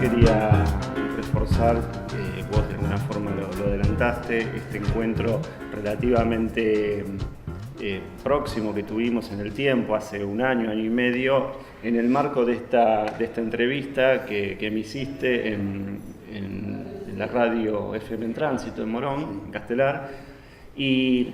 quería reforzar, vos de alguna forma lo adelantaste, este encuentro relativamente próximo que tuvimos en el tiempo, hace un año y medio, en el marco de esta entrevista que me hiciste en la radio FM en Tránsito, en Morón, en Castelar, y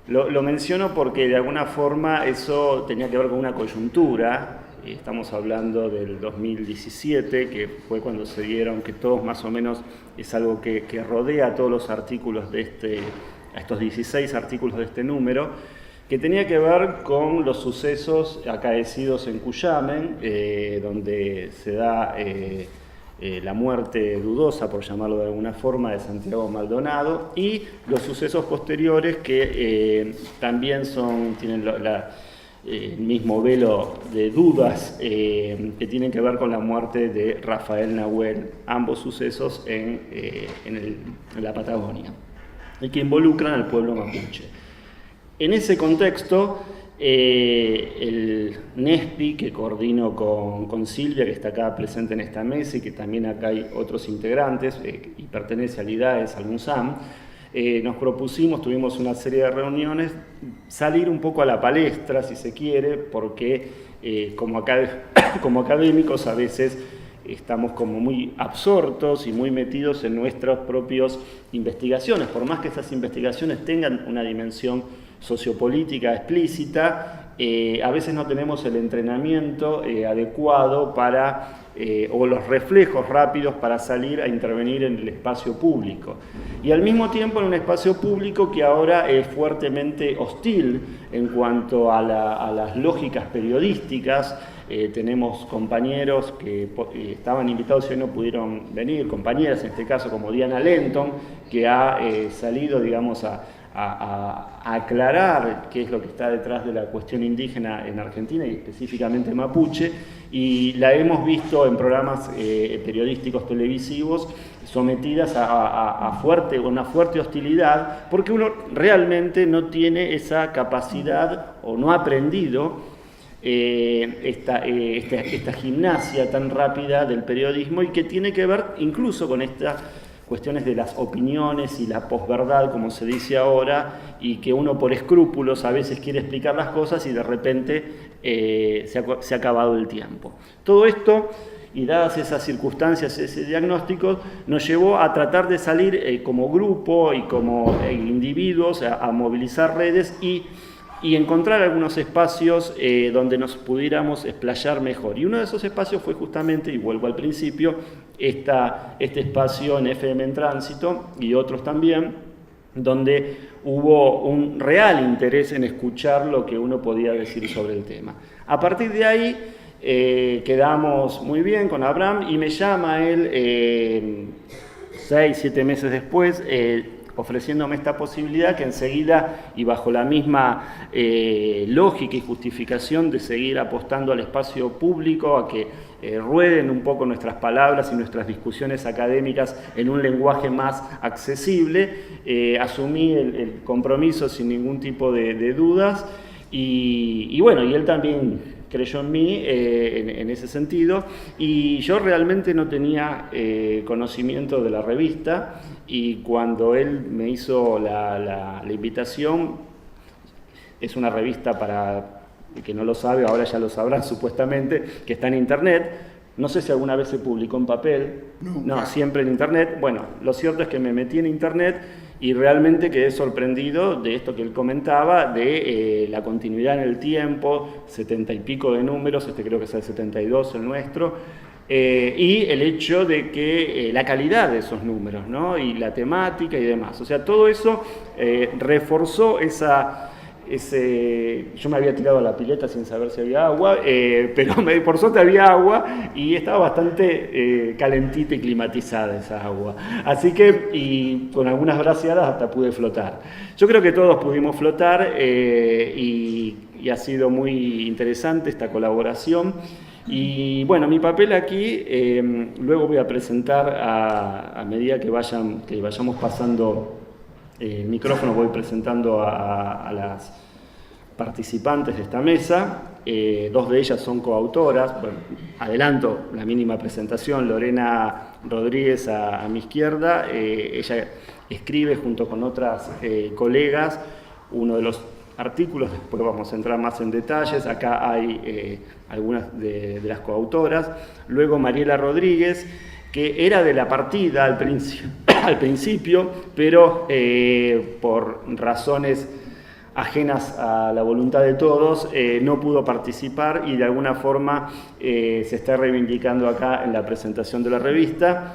lo menciono porque de alguna forma eso tenía que ver con una coyuntura. Estamos hablando del 2017, que fue cuando se dieron, que todos más o menos es algo que rodea a todos los artículos de a estos 16 artículos de este número, que tenía que ver con los sucesos acaecidos en Cuyamen, donde se da la muerte dudosa, por llamarlo de alguna forma, de Santiago Maldonado, y los sucesos posteriores que también tienen el mismo velo de dudas que tienen que ver con la muerte de Rafael Nahuel, ambos sucesos en la Patagonia, y que involucran al pueblo mapuche. En ese contexto, el NESPI, que coordino con Silvia, que está acá presente en esta mesa, y que también acá hay otros integrantes, y pertenece al IDAES, al MUSAM, nos propusimos, tuvimos una serie de reuniones, salir un poco a la palestra, si se quiere, porque como académicos a veces estamos como muy absortos y muy metidos en nuestras propias investigaciones, por más que estas investigaciones tengan una dimensión sociopolítica explícita, a veces no tenemos el entrenamiento adecuado o los reflejos rápidos para salir a intervenir en el espacio público. Y al mismo tiempo en un espacio público que ahora es fuertemente hostil en cuanto a las lógicas periodísticas. Tenemos compañeros que estaban invitados y hoy no pudieron venir, compañeras en este caso como Diana Lenton, que ha salido, digamos, a aclarar qué es lo que está detrás de la cuestión indígena en Argentina y específicamente mapuche, y la hemos visto en programas periodísticos televisivos sometidas a una fuerte hostilidad, porque uno realmente no tiene esa capacidad o no ha aprendido esta gimnasia tan rápida del periodismo, y que tiene que ver incluso con estas cuestiones de las opiniones y la posverdad, como se dice ahora, y que uno por escrúpulos a veces quiere explicar las cosas y de repente se ha acabado el tiempo. Todo esto, y dadas esas circunstancias, ese diagnóstico, nos llevó a tratar de salir como grupo y como individuos a movilizar redes y encontrar algunos espacios donde nos pudiéramos explayar mejor. Y uno de esos espacios fue justamente, y vuelvo al principio, este espacio en FM en Tránsito y otros también, donde hubo un real interés en escuchar lo que uno podía decir sobre el tema. A partir de ahí quedamos muy bien con Abraham, y me llama él 6, 7 meses después, ofreciéndome esta posibilidad, que enseguida, y bajo la misma lógica y justificación de seguir apostando al espacio público, a que rueden un poco nuestras palabras y nuestras discusiones académicas en un lenguaje más accesible, asumí el compromiso sin ningún tipo de dudas, y bueno, y él también creyó en mí en ese sentido, y yo realmente no tenía conocimiento de la revista, y cuando él me hizo la invitación, es una revista, para el que no lo sabe, ahora ya lo sabrán supuestamente, que está en internet. No sé si alguna vez se publicó en papel, no, siempre en internet. Bueno, lo cierto es que me metí en internet y realmente quedé sorprendido de esto que él comentaba, de la continuidad en el tiempo, 70 y pico de números, creo que es el 72 el nuestro, y el hecho de que la calidad de esos números, ¿no? Y la temática y demás. O sea, todo eso reforzó yo me había tirado a la pileta sin saber si había agua, pero por suerte había agua y estaba bastante calentita y climatizada esa agua. Así que, y con algunas braceadas hasta pude flotar. Yo creo que todos pudimos flotar y ha sido muy interesante esta colaboración. Y bueno, mi papel aquí, luego voy a presentar a medida que vayamos pasando el micrófono, voy presentando a las participantes de esta mesa. 2 de ellas son coautoras. Bueno, adelanto la mínima presentación, Lorena Rodríguez a mi izquierda, ella escribe junto con otras colegas uno de los artículos, después vamos a entrar más en detalles, acá hay algunas de las coautoras. Luego Mariela Rodríguez, que era de la partida al principio, pero por razones ajenas a la voluntad de todos, no pudo participar y de alguna forma se está reivindicando acá en la presentación de la revista.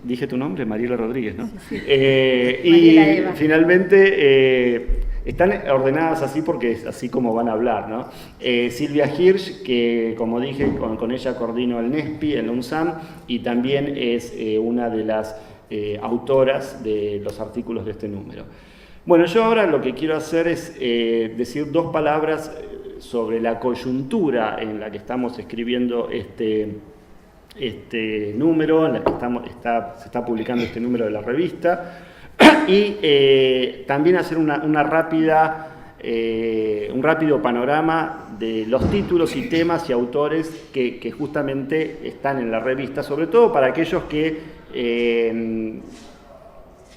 Dije tu nombre, Mariela Rodríguez, ¿no? Sí. Y Eva. Finalmente están ordenadas así porque es así como van a hablar, ¿no? Silvia Hirsch, que como dije, con ella coordino el NESPI, el UNSAM, y también es una de las autoras de los artículos de este número. Bueno, yo ahora lo que quiero hacer es decir 2 palabras sobre la coyuntura en la que estamos escribiendo este número, en la que se está publicando este número de la revista, y también hacer un rápido panorama de los títulos y temas y autores que justamente están en la revista, sobre todo para aquellos que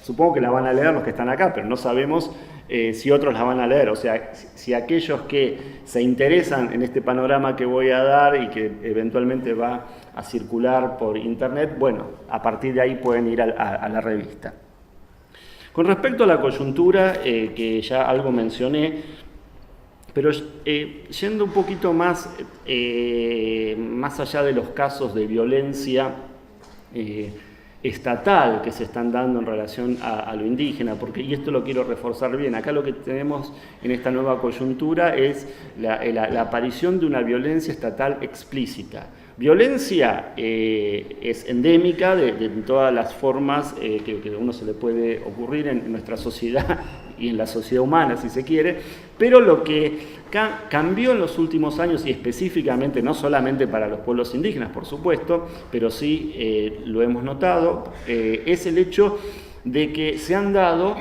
supongo que la van a leer los que están acá, pero no sabemos si otros la van a leer. O sea, si aquellos que se interesan en este panorama que voy a dar y que eventualmente va a circular por internet, bueno, a partir de ahí pueden ir a la revista. Con respecto a la coyuntura, que ya algo mencioné, pero yendo un poquito más allá de los casos de violencia estatal que se están dando en relación a lo indígena, y esto lo quiero reforzar bien, acá lo que tenemos en esta nueva coyuntura es la aparición de una violencia estatal explícita. Violencia es endémica de todas las formas que a uno se le puede ocurrir en nuestra sociedad y en la sociedad humana, si se quiere, pero lo que cambió en los últimos años, y específicamente no solamente para los pueblos indígenas, por supuesto, pero sí lo hemos notado, es el hecho de que se han dado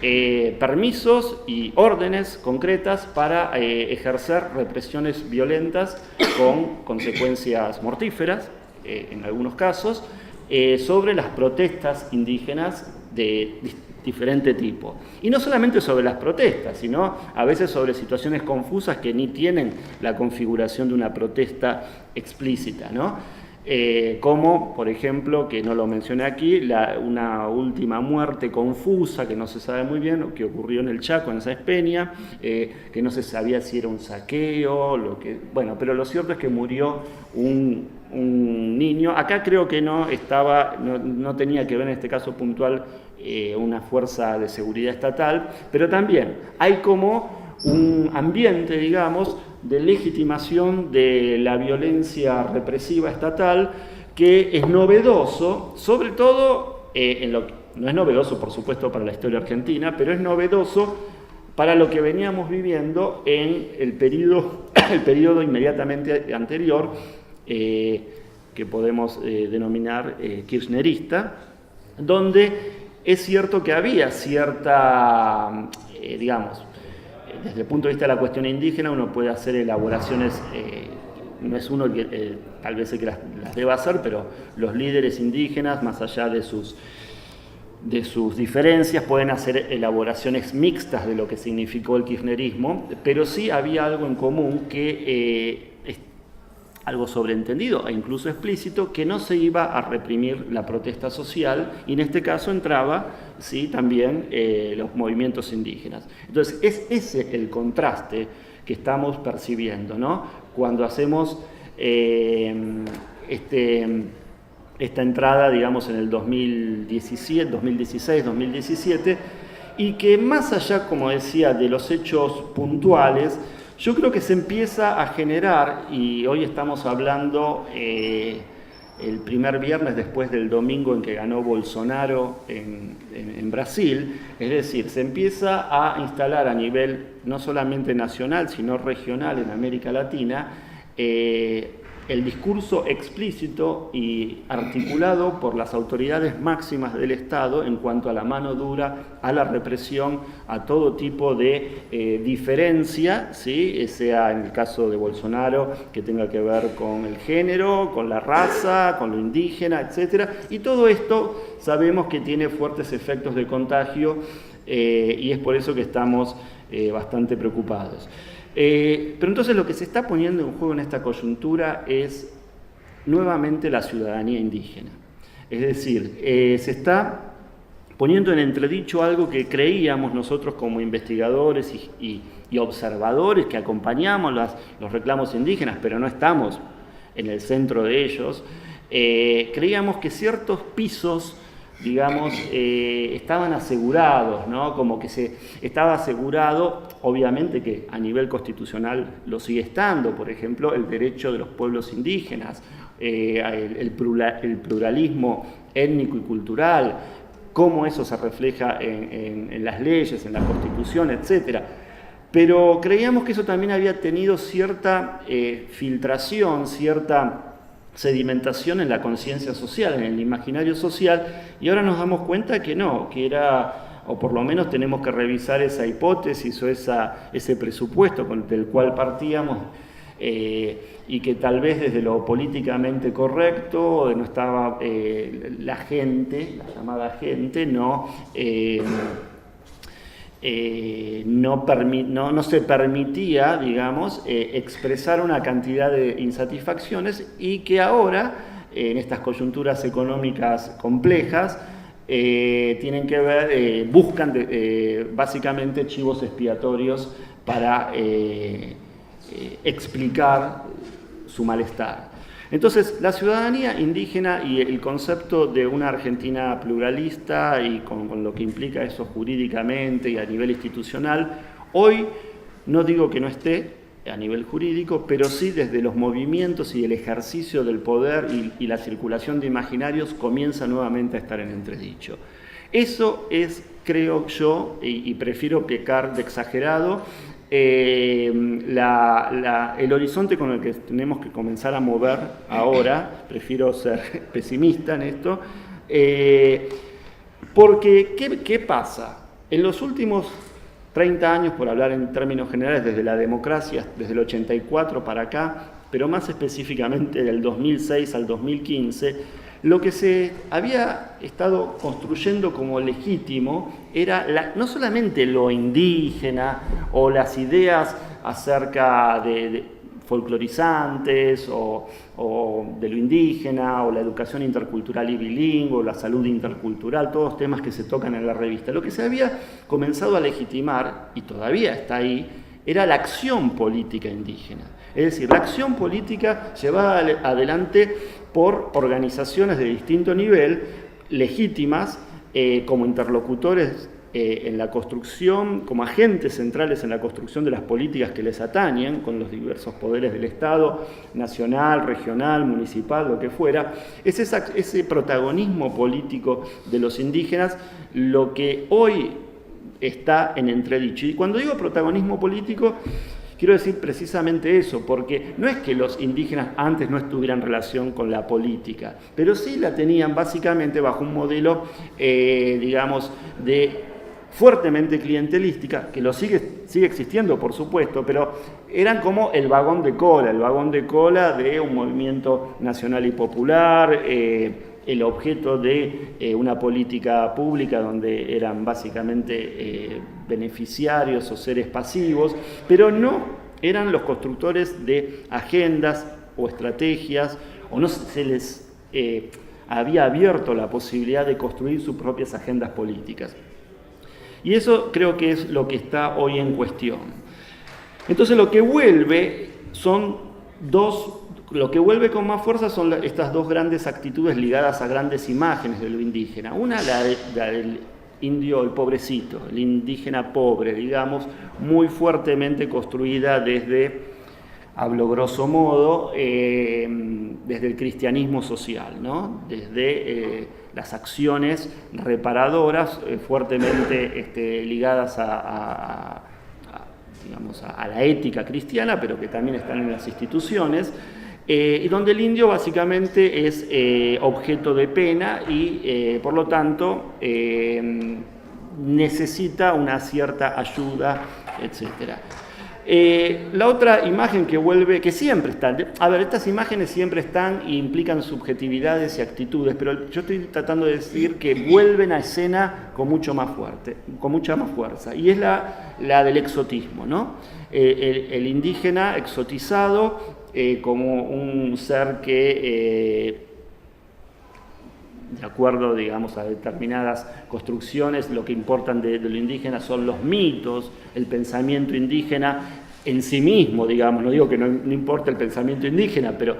permisos y órdenes concretas para ejercer represiones violentas con consecuencias mortíferas, en algunos casos, sobre las protestas indígenas de diferente tipo. Y no solamente sobre las protestas, sino a veces sobre situaciones confusas que ni tienen la configuración de una protesta explícita, ¿no? Como, por ejemplo, que no lo mencioné aquí, una última muerte confusa que no se sabe muy bien, que ocurrió en el Chaco, en Sáenz Peña, que no se sabía si era un saqueo, pero lo cierto es que murió un niño. Acá creo que no tenía que ver en este caso puntual una fuerza de seguridad estatal, pero también hay como un ambiente, digamos, de legitimación de la violencia represiva estatal que es novedoso, sobre todo, no es novedoso por supuesto para la historia argentina, pero es novedoso para lo que veníamos viviendo en el periodo inmediatamente anterior, que podemos denominar kirchnerista, donde es cierto que había cierta, desde el punto de vista de la cuestión indígena, uno puede hacer elaboraciones, no es uno el que tal vez el que las deba hacer, pero los líderes indígenas, más allá de sus diferencias, pueden hacer elaboraciones mixtas de lo que significó el kirchnerismo, pero sí había algo en común que es algo sobreentendido e incluso explícito, que no se iba a reprimir la protesta social, y en este caso entraba ¿sí? también los movimientos indígenas. Entonces es ese el contraste que estamos percibiendo, ¿no? Cuando hacemos esta entrada, digamos, en el 2016, 2017, y que más allá, como decía, de los hechos puntuales, yo creo que se empieza a generar, y hoy estamos hablando el primer viernes después del domingo en que ganó Bolsonaro en Brasil, es decir, se empieza a instalar a nivel no solamente nacional, sino regional en América Latina, el discurso explícito y articulado por las autoridades máximas del Estado en cuanto a la mano dura, a la represión, a todo tipo de diferencia, ¿sí? Sea en el caso de Bolsonaro, que tenga que ver con el género, con la raza, con lo indígena, etc. Y todo esto sabemos que tiene fuertes efectos de contagio y es por eso que estamos bastante preocupados. Pero entonces lo que se está poniendo en juego en esta coyuntura es nuevamente la ciudadanía indígena. Es decir, se está poniendo en entredicho algo que creíamos nosotros como investigadores y observadores que acompañamos los reclamos indígenas, pero no estamos en el centro de ellos. Creíamos que ciertos pisos, digamos, estaban asegurados, ¿no? Como que se estaba asegurado, obviamente que a nivel constitucional lo sigue estando, por ejemplo, el derecho de los pueblos indígenas, el pluralismo étnico y cultural, cómo eso se refleja en las leyes, en la Constitución, etc. Pero creíamos que eso también había tenido cierta filtración, cierta sedimentación en la conciencia social, en el imaginario social, y ahora nos damos cuenta que no, que era, o por lo menos tenemos que revisar esa hipótesis o ese presupuesto del cual partíamos, y que tal vez desde lo políticamente correcto no estaba la gente, la llamada gente, no se permitía, digamos, expresar una cantidad de insatisfacciones y que ahora, en estas coyunturas económicas complejas, tienen que ver, buscan básicamente chivos expiatorios para explicar su malestar. Entonces, la ciudadanía indígena y el concepto de una Argentina pluralista y con lo que implica eso jurídicamente y a nivel institucional, hoy no digo que no esté a nivel jurídico, pero sí desde los movimientos y el ejercicio del poder y la circulación de imaginarios comienza nuevamente a estar en entredicho. Eso es, creo yo, y prefiero pecar de exagerado, el horizonte con el que tenemos que comenzar a mover ahora, prefiero ser pesimista en esto, porque ¿qué pasa? En los últimos 30 años, por hablar en términos generales, desde la democracia, desde el 84 para acá, pero más específicamente del 2006 al 2015, lo que se había estado construyendo como legítimo era no solamente lo indígena o las ideas acerca de folclorizantes o de lo indígena o la educación intercultural y bilingüe o la salud intercultural, todos temas que se tocan en la revista. Lo que se había comenzado a legitimar, y todavía está ahí, era la acción política indígena. Es decir, la acción política llevada adelante por organizaciones de distinto nivel, legítimas, como interlocutores en la construcción, como agentes centrales en la construcción de las políticas que les atañen, con los diversos poderes del Estado, nacional, regional, municipal, lo que fuera. Es ese protagonismo político de los indígenas lo que hoy está en entredicho. Y cuando digo protagonismo político, quiero decir precisamente eso, porque no es que los indígenas antes no estuvieran en relación con la política, pero sí la tenían básicamente bajo un modelo, digamos, fuertemente clientelística, que lo sigue existiendo, por supuesto, pero eran como el vagón de cola de un movimiento nacional y popular, el objeto de una política pública donde eran básicamente beneficiarios o seres pasivos, pero no eran los constructores de agendas o estrategias, o no se les había abierto la posibilidad de construir sus propias agendas políticas. Y eso creo que es lo que está hoy en cuestión. Entonces lo que vuelve con más fuerza son estas dos grandes actitudes ligadas a grandes imágenes de lo indígena. Una, la del indio, el pobrecito, el indígena pobre, digamos, muy fuertemente construida desde, hablo grosso modo, desde el cristianismo social, ¿no? Desde las acciones reparadoras fuertemente ligadas digamos, a la ética cristiana, pero que también están en las instituciones, y donde el indio básicamente es objeto de pena y por lo tanto necesita una cierta ayuda, etc. La otra imagen que vuelve, que siempre están, a ver, estas imágenes siempre están e implican subjetividades y actitudes, pero yo estoy tratando de decir que vuelven a escena con mucha más fuerza, y es la del exotismo, ¿no? El indígena exotizado como un ser que, de acuerdo, digamos, a determinadas construcciones, lo que importan de lo indígena son los mitos, el pensamiento indígena en sí mismo, digamos, no digo que no importa el pensamiento indígena, pero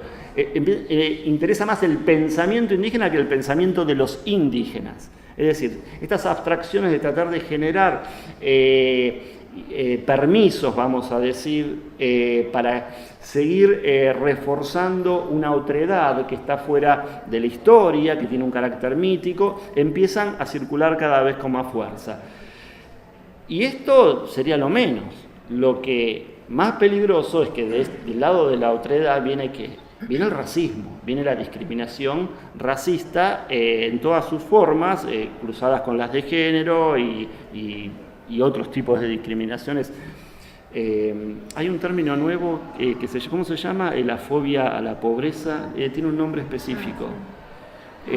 interesa más el pensamiento indígena que el pensamiento de los indígenas. Es decir, estas abstracciones de tratar de generar permisos, vamos a decir, para seguir reforzando una otredad que está fuera de la historia, que tiene un carácter mítico, empiezan a circular cada vez con más fuerza. Y esto sería lo menos. Lo que más peligroso es que del lado de la otredad viene el racismo, viene la discriminación racista en todas sus formas, cruzadas con las de género y otros tipos de discriminaciones. Hay un término nuevo ¿cómo se llama? La fobia a la pobreza, tiene un nombre específico.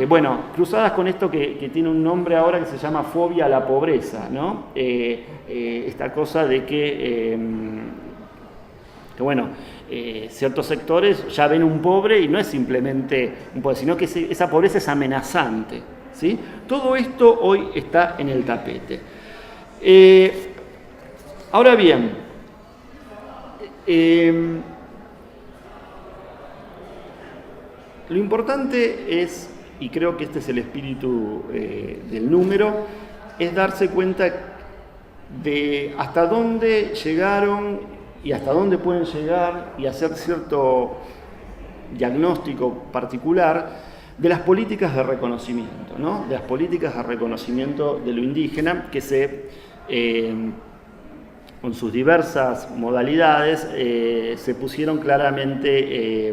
Bueno, cruzadas con esto que tiene un nombre ahora que se llama fobia a la pobreza, ¿no? Esta cosa de que bueno, ciertos sectores ya ven un pobre y no es simplemente un pobre, sino que esa pobreza es amenazante, ¿sí? Todo esto hoy está en el tapete. Ahora bien, lo importante es, y creo que este es el espíritu del número, es darse cuenta de hasta dónde llegaron y hasta dónde pueden llegar y hacer cierto diagnóstico particular de las políticas de reconocimiento, ¿no? De las políticas de reconocimiento de lo indígena que con sus diversas modalidades se pusieron claramente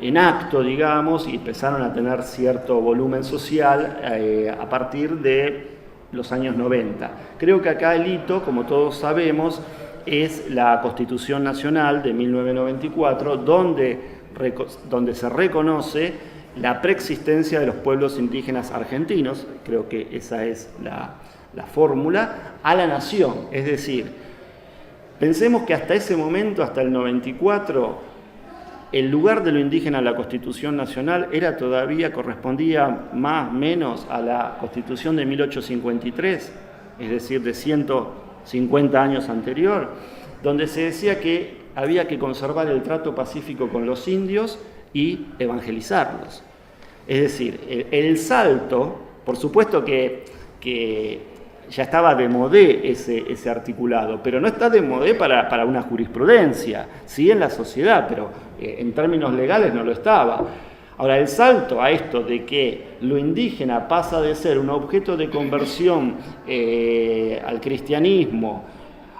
en acto, digamos, y empezaron a tener cierto volumen social a partir de los años 90. Creo que acá el hito, como todos sabemos, es la Constitución Nacional de 1994, donde se reconoce la preexistencia de los pueblos indígenas argentinos, creo que esa es la fórmula, a la nación. Es decir, pensemos que hasta ese momento, hasta el 94, el lugar de lo indígena en la Constitución Nacional correspondía más o menos a la Constitución de 1853, es decir, de 150 años anterior, donde se decía que había que conservar el trato pacífico con los indios y evangelizarlos. Es decir, el salto, por supuesto que ya estaba de modé ese articulado, pero no está de modé para una jurisprudencia, sí en la sociedad, pero en términos legales no lo estaba. Ahora, el salto a esto de que lo indígena pasa de ser un objeto de conversión al cristianismo,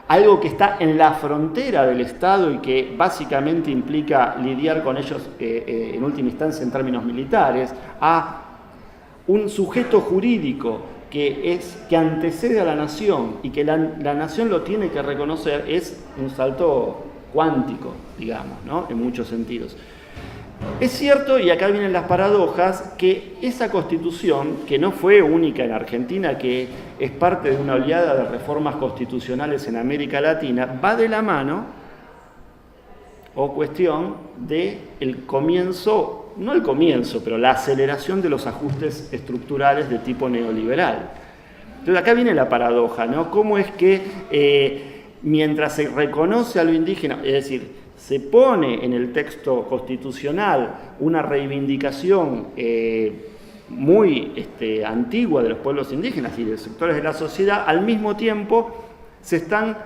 algo que está en la frontera del Estado y que básicamente implica lidiar con ellos en última instancia en términos militares, a un sujeto jurídico que antecede a la nación y que la nación lo tiene que reconocer, es un salto cuántico, digamos, ¿no? En muchos sentidos. Es cierto, y acá vienen las paradojas, que esa constitución, que no fue única en Argentina, que es parte de una oleada de reformas constitucionales en América Latina, va de la mano, o cuestión, del comienzo, no el comienzo, pero la aceleración de los ajustes estructurales de tipo neoliberal. Entonces acá viene la paradoja, ¿no? ¿Cómo es que mientras se reconoce a lo indígena, es decir, se pone en el texto constitucional una reivindicación muy antigua de los pueblos indígenas y de sectores de la sociedad, al mismo tiempo se están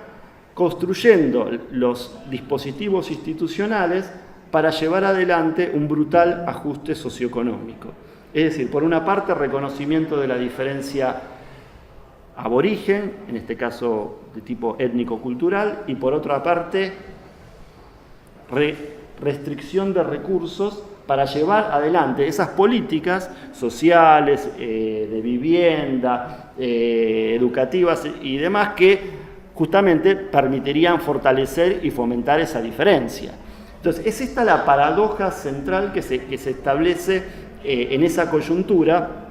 construyendo los dispositivos institucionales para llevar adelante un brutal ajuste socioeconómico? Es decir, por una parte, reconocimiento de la diferencia aborigen, en este caso de tipo étnico-cultural, y por otra parte, restricción de recursos para llevar adelante esas políticas sociales, de vivienda, educativas y demás que justamente permitirían fortalecer y fomentar esa diferencia. Entonces, es esta la paradoja central que se establece en esa coyuntura.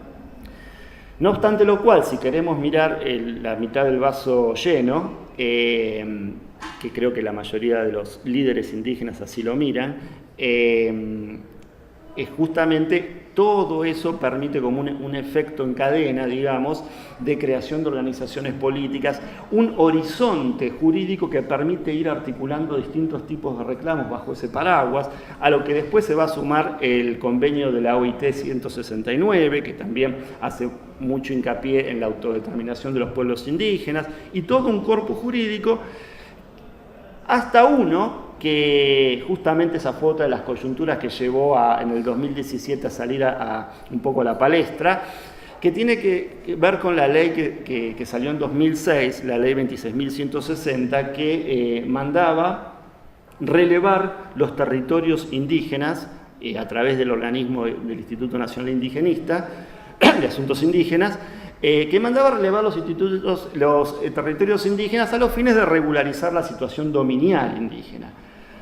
No obstante lo cual, si queremos mirar la mitad del vaso lleno, que creo que la mayoría de los líderes indígenas así lo miran, es justamente todo eso permite como un efecto en cadena, digamos, de creación de organizaciones políticas, un horizonte jurídico que permite ir articulando distintos tipos de reclamos bajo ese paraguas, a lo que después se va a sumar el convenio de la OIT 169, que también hace mucho hincapié en la autodeterminación de los pueblos indígenas, y todo un corpus jurídico, hasta uno que justamente esa fue otra de las coyunturas que llevó en el 2017 a salir un poco a la palestra, que tiene que ver con la ley que salió en 2006, la ley 26.160, que mandaba relevar los territorios indígenas a través del organismo del Instituto Nacional Indigenista de Asuntos Indígenas, que mandaba relevar los territorios indígenas a los fines de regularizar la situación dominial indígena.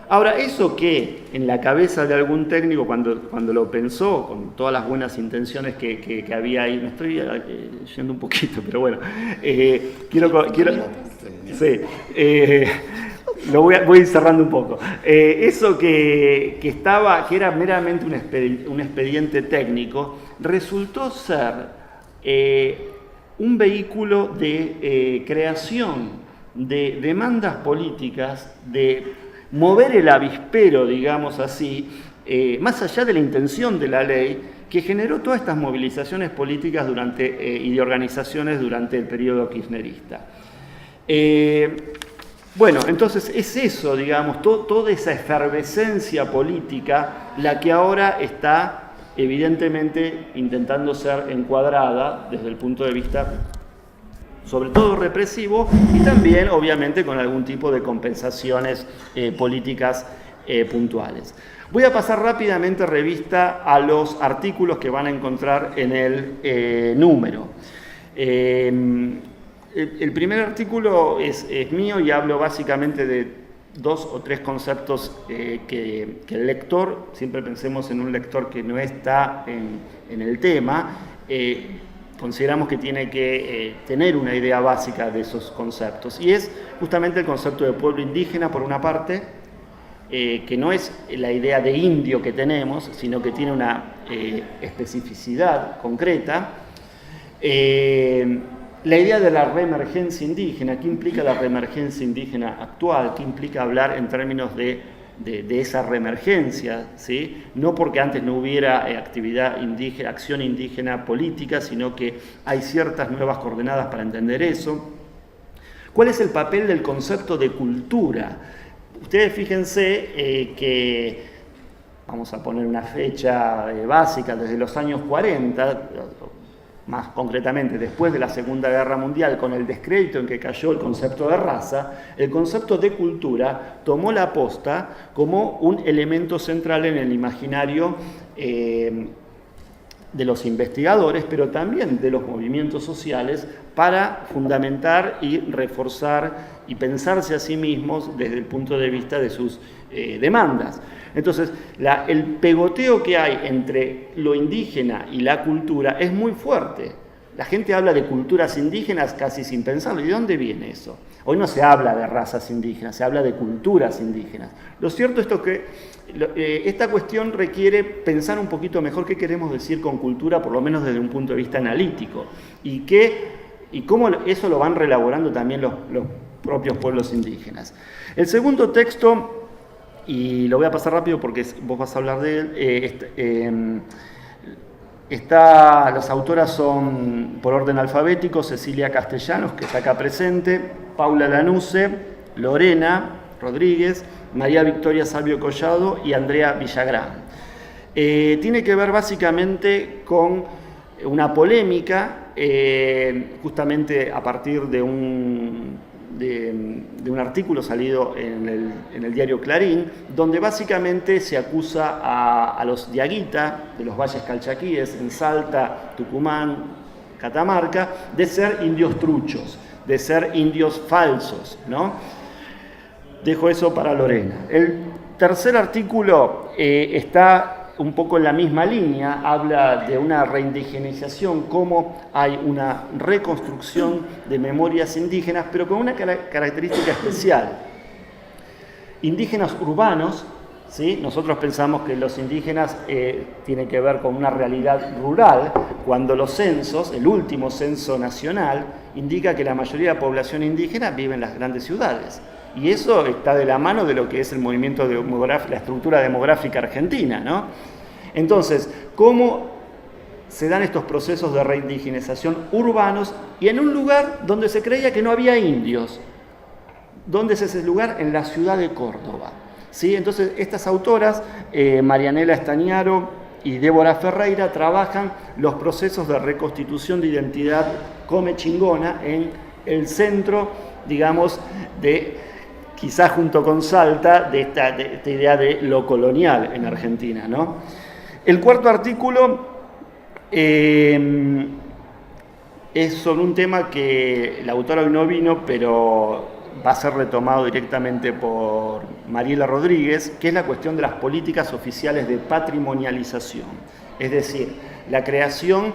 Ahora, eso que en la cabeza de algún técnico cuando lo pensó, con todas las buenas intenciones que había ahí, me estoy yendo un poquito, pero bueno, sí, voy a ir cerrando un poco. Eso que era meramente un expediente técnico, resultó ser un vehículo de creación de demandas políticas, de mover el avispero, digamos así, más allá de la intención de la ley, que generó todas estas movilizaciones políticas y de organizaciones durante el periodo kirchnerista. Bueno, entonces es eso, digamos, toda esa efervescencia política la que ahora está evidentemente intentando ser encuadrada desde el punto de vista sobre todo represivo, y también obviamente con algún tipo de compensaciones políticas puntuales. Voy a pasar rápidamente revista a los artículos que van a encontrar en el número. El primer artículo es mío y hablo básicamente de 2 o 3 conceptos que el lector, siempre pensemos en un lector que no está en el tema, consideramos que tiene que tener una idea básica de esos conceptos. Y es justamente el concepto de pueblo indígena, por una parte, que no es la idea de indio que tenemos, sino que tiene una especificidad concreta. La idea de la reemergencia indígena, ¿qué implica la reemergencia indígena actual? ¿Qué implica hablar en términos de esa reemergencia, ¿sí? No porque antes no hubiera actividad indígena, acción indígena política, sino que hay ciertas nuevas coordenadas para entender eso. ¿Cuál es el papel del concepto de cultura? Ustedes fíjense que, vamos a poner una fecha básica, desde los años 40, más concretamente después de la Segunda Guerra Mundial, con el descrédito en que cayó el concepto de raza, el concepto de cultura tomó la posta como un elemento central en el imaginario de los investigadores, pero también de los movimientos sociales, para fundamentar y reforzar y pensarse a sí mismos desde el punto de vista de sus demandas. Entonces, el pegoteo que hay entre lo indígena y la cultura es muy fuerte. La gente habla de culturas indígenas casi sin pensarlo. ¿Y de dónde viene eso? Hoy no se habla de razas indígenas, se habla de culturas indígenas. Lo cierto es que esta cuestión requiere pensar un poquito mejor qué queremos decir con cultura, por lo menos desde un punto de vista analítico, y cómo eso lo van reelaborando también los propios pueblos indígenas. El segundo texto, y lo voy a pasar rápido porque vos vas a hablar de él, las autoras son por orden alfabético: Cecilia Castellanos, que está acá presente, Paula Lanuse, Lorena Rodríguez, María Victoria Salvio Collado y Andrea Villagrán. Tiene que ver básicamente con una polémica, justamente a partir de un un artículo salido en el diario Clarín, donde básicamente se acusa a los diaguita de los valles calchaquíes en Salta, Tucumán, Catamarca, de ser indios truchos, de ser indios falsos, ¿no? Dejo eso para Lorena. El tercer artículo está un poco en la misma línea, habla de una reindigenización, cómo hay una reconstrucción de memorias indígenas, pero con una característica especial. Indígenas urbanos, ¿sí? Nosotros pensamos que los indígenas tienen que ver con una realidad rural, cuando los censos, el último censo nacional, indica que la mayoría de la población indígena vive en las grandes ciudades. Y eso está de la mano de lo que es el movimiento demográfico, la estructura demográfica argentina, ¿no? Entonces, ¿cómo se dan estos procesos de reindigenización urbanos y en un lugar donde se creía que no había indios? ¿Dónde es ese lugar? En la ciudad de Córdoba, ¿sí? Entonces, estas autoras, Marianela Estañaro y Débora Ferreira, trabajan los procesos de reconstitución de identidad comechingona en el centro, digamos, quizás junto con Salta, de esta idea de lo colonial en Argentina, ¿no? El cuarto artículo es sobre un tema que la autora hoy no vino, pero va a ser retomado directamente por Mariela Rodríguez, que es la cuestión de las políticas oficiales de patrimonialización. Es decir, la creación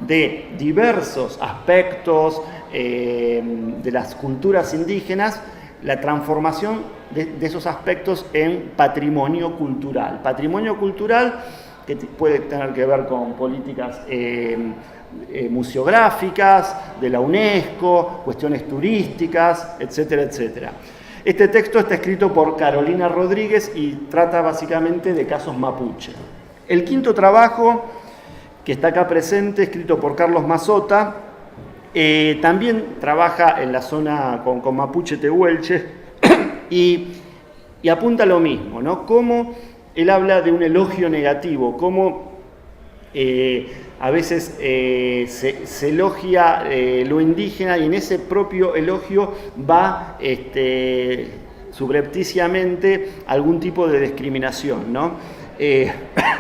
de diversos aspectos de las culturas indígenas, la transformación de esos aspectos en patrimonio cultural. Patrimonio cultural que puede tener que ver con políticas museográficas, de la UNESCO, cuestiones turísticas, etcétera, etcétera. Este texto está escrito por Carolina Rodríguez y trata básicamente de casos mapuche. El quinto trabajo, que está acá presente, escrito por Carlos Mazota, también trabaja en la zona con mapuche tehuelche y apunta a lo mismo, ¿no? Cómo él habla de un elogio negativo, cómo a veces se elogia lo indígena y en ese propio elogio va subrepticiamente algún tipo de discriminación, ¿no?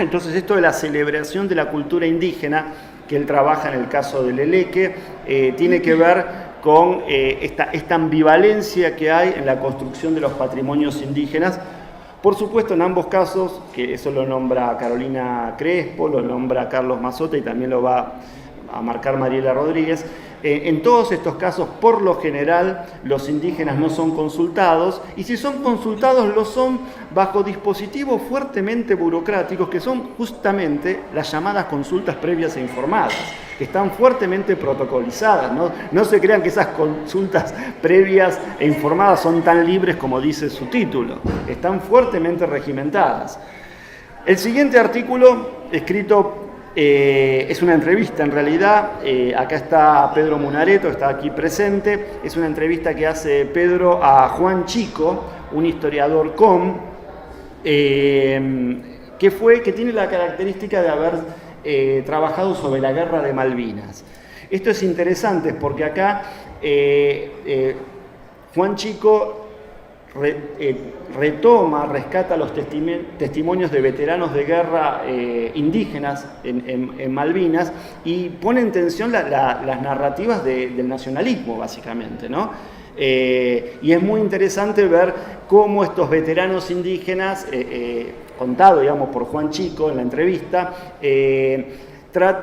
Entonces esto de la celebración de la cultura indígena, que él trabaja en el caso del Eleque, tiene que ver con esta ambivalencia que hay en la construcción de los patrimonios indígenas. Por supuesto, en ambos casos, que eso lo nombra Carolina Crespo, lo nombra Carlos Mazota y también lo va a marcar Mariela Rodríguez, en todos estos casos, por lo general, los indígenas no son consultados, y si son consultados, lo son bajo dispositivos fuertemente burocráticos, que son justamente las llamadas consultas previas e informadas, que están fuertemente protocolizadas, ¿no? No se crean que esas consultas previas e informadas son tan libres como dice su título, están fuertemente regimentadas. El siguiente artículo, escrito es una entrevista en realidad, acá está Pedro Munareto, está aquí presente, es una entrevista que hace Pedro a Juan Chico, un historiador que tiene la característica de haber trabajado sobre la guerra de Malvinas. Esto es interesante porque acá Juan Chico rescata los testimonios de veteranos de guerra indígenas en Malvinas y pone en tensión las narrativas del nacionalismo, básicamente, ¿no? Y es muy interesante ver cómo estos veteranos indígenas, contado, digamos, por Juan Chico en la entrevista,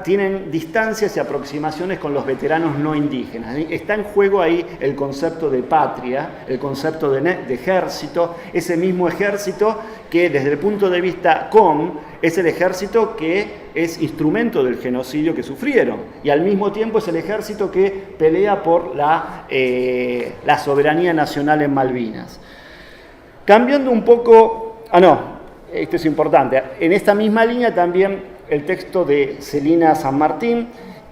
tienen distancias y aproximaciones con los veteranos no indígenas. Está en juego ahí el concepto de patria, el concepto de ejército, ese mismo ejército que desde el punto de vista es el ejército que es instrumento del genocidio que sufrieron y al mismo tiempo es el ejército que pelea por la soberanía nacional en Malvinas. Cambiando un poco, esto es importante, en esta misma línea también el texto de Celina San Martín,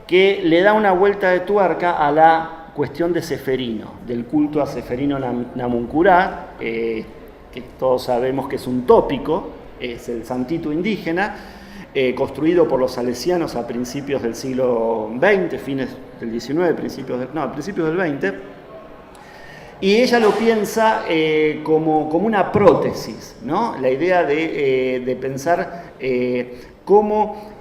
que le da una vuelta de tuerca a la cuestión de Ceferino, del culto a Ceferino Namuncurá, que todos sabemos que es un tópico, es el santito indígena, construido por los salesianos a principios del siglo XX, fines del XIX, principios del XX, Y ella lo piensa como una prótesis, ¿no? La idea de pensar cómo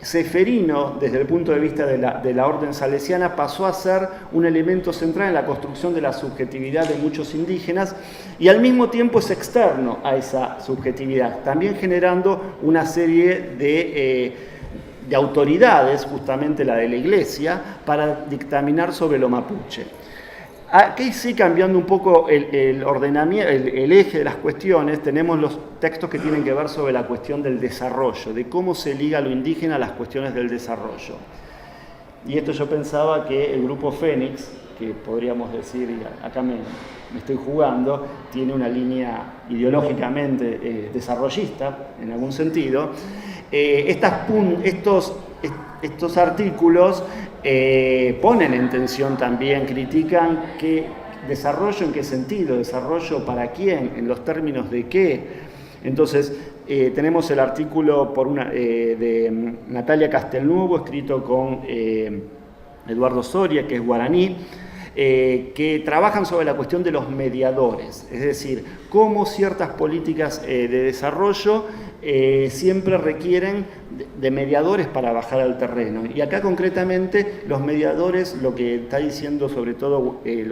Ceferino, desde el punto de vista de la orden salesiana, pasó a ser un elemento central en la construcción de la subjetividad de muchos indígenas y al mismo tiempo es externo a esa subjetividad, también generando una serie de autoridades, justamente la de la Iglesia, para dictaminar sobre lo mapuche. Aquí sí, cambiando un poco el ordenamiento, el eje de las cuestiones, tenemos los textos que tienen que ver sobre la cuestión del desarrollo, de cómo se liga lo indígena a las cuestiones del desarrollo. Y esto yo pensaba que el grupo Fénix, que podríamos decir, acá me estoy jugando, tiene una línea ideológicamente desarrollista, en algún sentido. Estos artículos ponen en tensión también, critican qué desarrollo, en qué sentido, desarrollo para quién, en los términos de qué. Entonces, tenemos el artículo de Natalia Castelnuovo, escrito con Eduardo Soria, que es guaraní, que trabajan sobre la cuestión de los mediadores, es decir, cómo ciertas políticas de desarrollo siempre requieren de mediadores para bajar al terreno. Y acá concretamente los mediadores, lo que está diciendo sobre todo el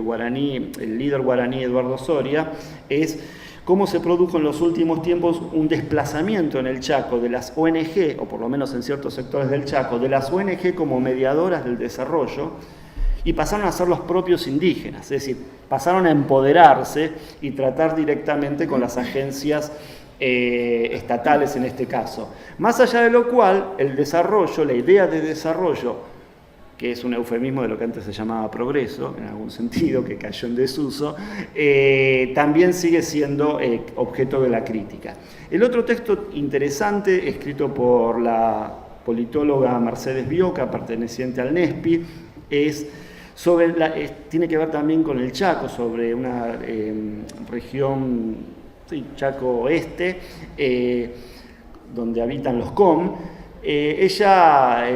líder guaraní Eduardo Soria, es cómo se produjo en los últimos tiempos un desplazamiento en el Chaco de las ONG, o por lo menos en ciertos sectores del Chaco, de las ONG como mediadoras del desarrollo, y pasaron a ser los propios indígenas, es decir, pasaron a empoderarse y tratar directamente con las agencias estatales en este caso. Más allá de lo cual, el desarrollo, la idea de desarrollo, que es un eufemismo de lo que antes se llamaba progreso, en algún sentido, que cayó en desuso, también sigue siendo objeto de la crítica. El otro texto interesante, escrito por la politóloga Mercedes Bioca, perteneciente al NESPI, tiene que ver también con el Chaco, sobre una región, Chaco Oeste, donde habitan los COM. Ella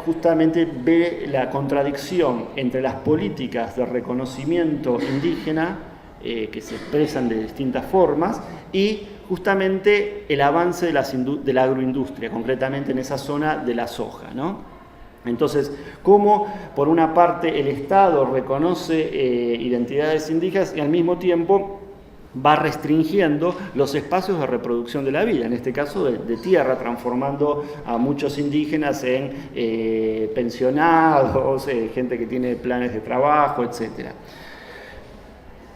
justamente ve la contradicción entre las políticas de reconocimiento indígena, que se expresan de distintas formas, y justamente el avance de la agroindustria, concretamente en esa zona de la soja, ¿no? Entonces, cómo por una parte el Estado reconoce identidades indígenas y al mismo tiempo va restringiendo los espacios de reproducción de la vida, en este caso de tierra, transformando a muchos indígenas en pensionados, gente que tiene planes de trabajo, etc.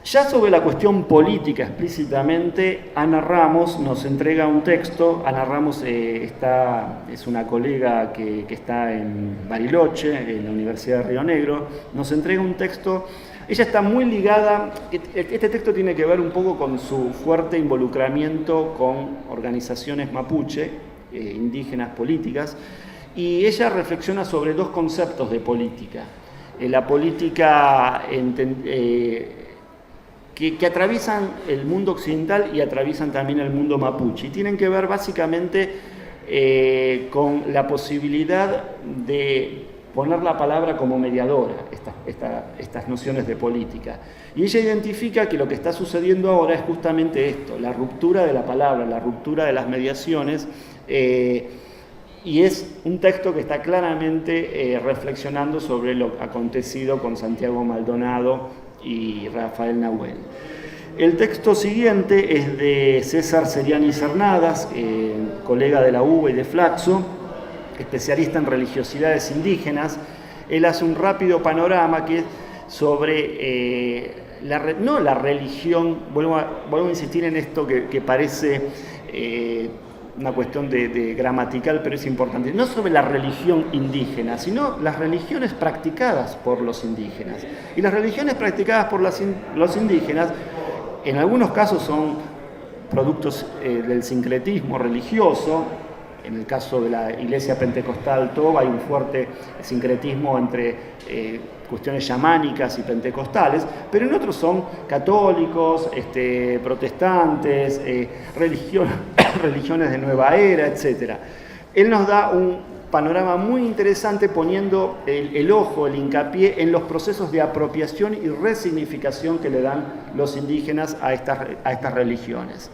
Ya sobre la cuestión política explícitamente, Ana Ramos nos entrega un texto. Ana Ramos es una colega que está en Bariloche, en la Universidad de Río Negro, nos entrega un texto. Ella está muy ligada, este texto tiene que ver un poco con su fuerte involucramiento con organizaciones mapuche, indígenas políticas, y ella reflexiona sobre dos conceptos de política. La política que atraviesan el mundo occidental y atraviesan también el mundo mapuche, y tienen que ver básicamente con la posibilidad de poner la palabra como mediadora, estas nociones de política. Y ella identifica que lo que está sucediendo ahora es justamente esto, la ruptura de la palabra, la ruptura de las mediaciones, y es un texto que está claramente reflexionando sobre lo acontecido con Santiago Maldonado y Rafael Nahuel. El texto siguiente es de César Seriani Cernadas, colega de la UBA y de Flaxo, especialista en religiosidades indígenas. Él hace un rápido panorama que es sobre no la religión, vuelvo a insistir en esto que parece una cuestión de gramatical, pero es importante, no sobre la religión indígena, sino las religiones practicadas por los indígenas. Y las religiones practicadas por los indígenas, en algunos casos son productos del sincretismo religioso. En el caso de la Iglesia Pentecostal Toba hay un fuerte sincretismo entre cuestiones chamánicas y pentecostales, pero en otros son católicos, protestantes, religiones de nueva era, etc. Él nos da panorama muy interesante poniendo el ojo, el hincapié en los procesos de apropiación y resignificación que le dan los indígenas a estas religiones.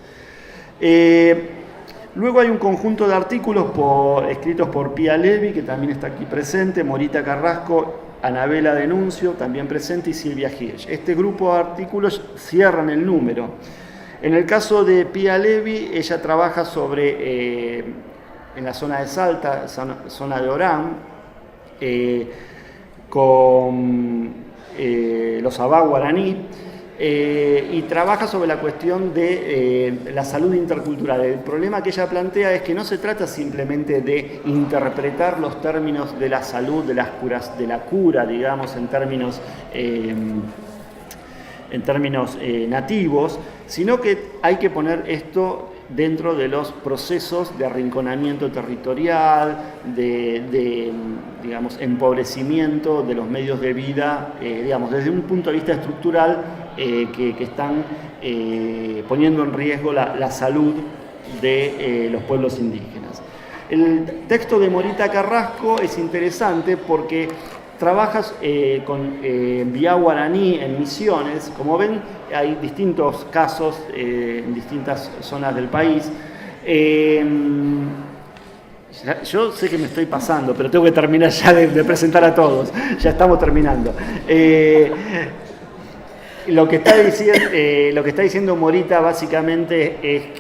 Luego hay un conjunto de artículos escritos por Pia Levy, que también está aquí presente, Morita Carrasco, Anabela Denuncio, también presente, y Silvia Hirsch. Este grupo de artículos cierran el número. En el caso de Pia Levy, ella trabaja sobre, en la zona de Salta, zona de Orán, con los Abá guaraní, y trabaja sobre la cuestión de la salud intercultural. El problema que ella plantea es que no se trata simplemente de interpretar los términos de la salud, de la cura, digamos, en términos nativos, sino que hay que poner esto dentro de los procesos de arrinconamiento territorial, digamos, empobrecimiento de los medios de vida, digamos, desde un punto de vista estructural que están poniendo en riesgo la salud de los pueblos indígenas. El texto de Morita Carrasco es interesante porque trabajas con Biá guaraní en Misiones. Como ven, hay distintos casos en distintas zonas del país. Yo sé que me estoy pasando, pero tengo que terminar ya de presentar a todos. Ya estamos terminando. Lo que está diciendo Morita básicamente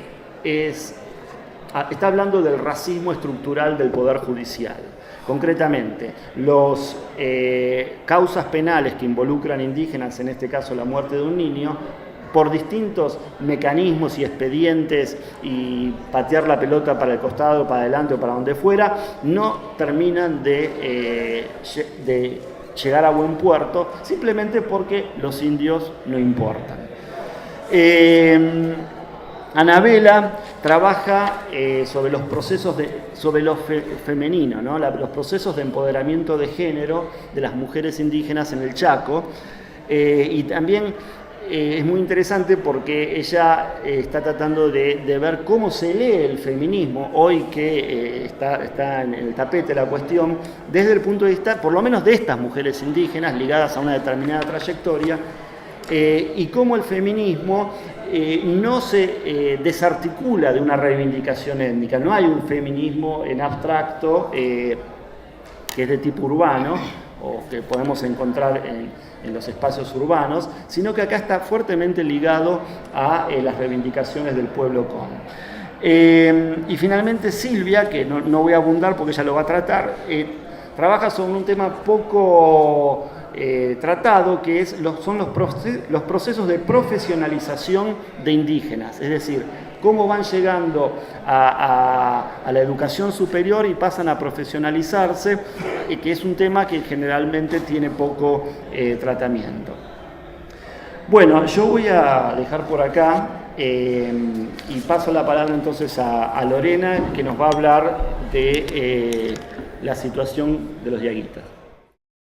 está hablando del racismo estructural del Poder Judicial. Concretamente, las causas penales que involucran indígenas, en este caso la muerte de un niño, por distintos mecanismos y expedientes y patear la pelota para el costado, para adelante o para donde fuera, no terminan de llegar a buen puerto, simplemente porque los indios no importan. Anabela trabaja sobre los procesos sobre lo femenino, ¿no? Los procesos de empoderamiento de género de las mujeres indígenas en el Chaco, y también es muy interesante porque ella está tratando de ver cómo se lee el feminismo hoy que está en el tapete la cuestión, desde el punto de vista, por lo menos, de estas mujeres indígenas ligadas a una determinada trayectoria, y cómo el feminismo no se desarticula de una reivindicación étnica. No hay un feminismo en abstracto que es de tipo urbano o que podemos encontrar en los espacios urbanos, sino que acá está fuertemente ligado a las reivindicaciones del pueblo com. Y finalmente Silvia, que no voy a abundar porque ella lo va a tratar, trabaja sobre un tema poco tratado, que son los procesos de profesionalización de indígenas, es decir, cómo van llegando a la educación superior y pasan a profesionalizarse, que es un tema que generalmente tiene poco tratamiento. Bueno, yo voy a dejar por acá y paso la palabra entonces a Lorena, que nos va a hablar de la situación de los diaguitas.